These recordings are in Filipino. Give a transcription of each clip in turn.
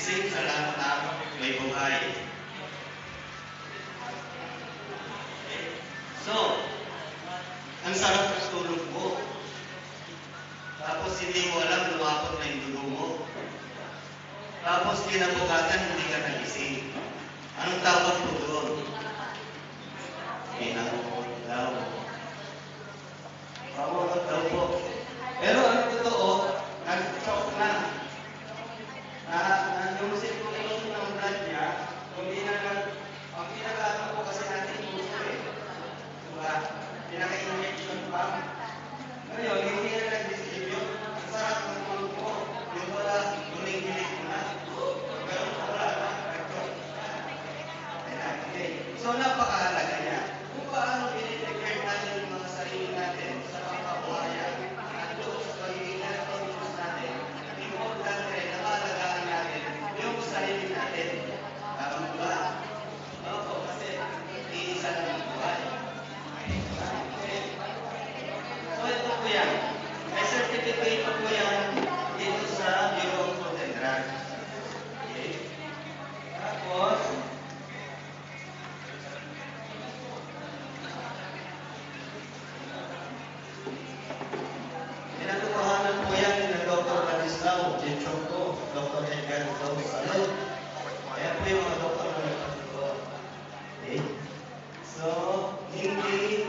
gising sa lahat ng may buhay. Okay? So, ang sarap ng tulog mo. Tapos hindi mo alam, lumapot na yung dugo mo. Tapos kinabukasan, hindi ka nagising. Anong tawag po doon? Pinangungot daw. Pangungot daw po. Pero ang totoo, nag-shock na. Yung circulation ng blood niya, hindi na ang pinaka-ano po kasi natin yung gusto eh. Diba? Pinaka-injection pa. Ngayon, hindi na nag-distribute. Ang sarap ng tulog mo. Yung wala, guling-gilig mo na. Pero wala na. Okay. So, napakahalaga niya. Kung paano pinipigay natin yung mga sarili natin sa pangkabuhayan at doon sa pagiging electronics natin, importante rin na maalagaan natin yung sarili natin. Tama ba? Opo, kasi iisa lang ang buhay. Okay. So, ito po yan. May certificate po yan dito sa Bureau of Food and Drugs. Okay. Tapos, pinatutuhanan po yan ni Dr. Ladislao Chichonko, Dr. Edgar Salud. Ayan po yung mga doktor na nagpatuto. Okay. So, hindi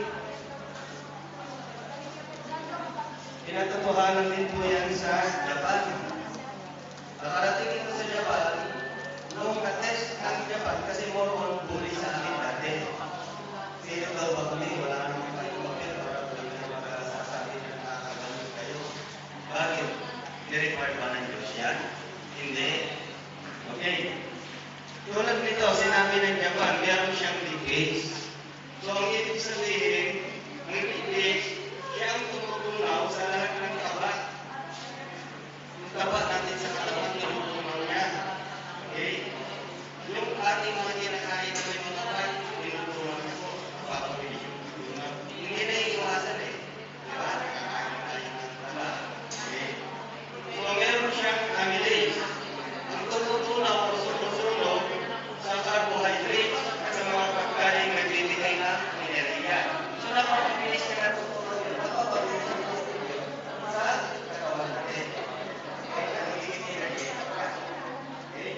pinatutuhanan din po yan sa Japan. Nakarating ito sa Japan, nung na-test ang Japan, kasi more on bully sa akin dati. Sino daw ba kami? Wala naman kayo papel para hindi na magsasabi na nakakagamit kayo. Bakit? Ni-require ba ng Diyos yan? Hindi. Okay. Tulad nito, sinabi ng Japan, meron siyang leakage. So, ang ibig sabihin, ang leakage, siya ang tumutunaw sa lahat ng taba. Yung taba natin sa katawan, tumutunaw niya. Okay? Yung ating mga kinakain na may mga kain, tinutunaw niya po. Papabilis yung tutunaw. Hindi na iiwasan eh. Diba? Nakakain tayo ng taba. Okay? So, meron siyang amylase. Ang tumutunaw o sumusunod sa carbohydrates at sa mga pagkain nagbibigay ng enerhiya. So, napakabilis na natutunan yun. Napakabilis na natutunan yun sa katawan natin. Okay? Nagiging enerhiya. Okay?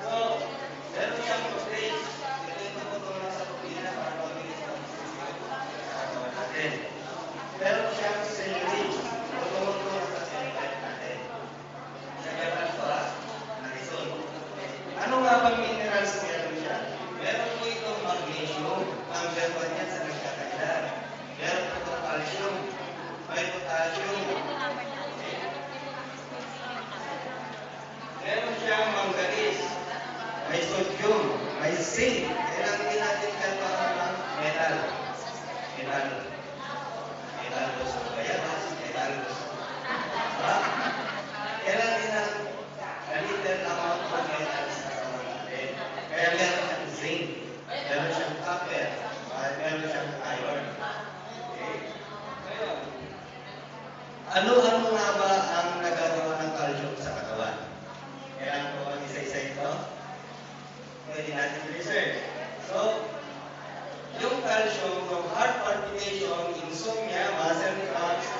So, meron siyang proteins. Ito yung tumutunan sa protina para mabilis na natutunan sa katawan natin. Meron siyang cellulose. Tumutunan sa cellulite natin. Sa Japan po Narizon. Ano nga bang minerals meron siya? Meron po itong magnesium. Ang ganda niya sa nagkakailan. Meron po itong calcium. May potassium. Meron siyang manganese. May sodium. May zinc. Kailangan din natin kalpahan ng metal. Metal. Metal dos o bayabas. Metal dos. Diba? Kailangan din ng a little amount of metal sa katawan natin. Kaya meron siyang zinc. Meron siyang copper. Meron siyang iron. Okay? Ngayon, ano-ano nga ba ang nagagawa ng calcium sa katawan? Kailangan po ang isa-isa ito. Pwede natin research. So, yung calcium from heart palpitation, insomnia, muscle cramps,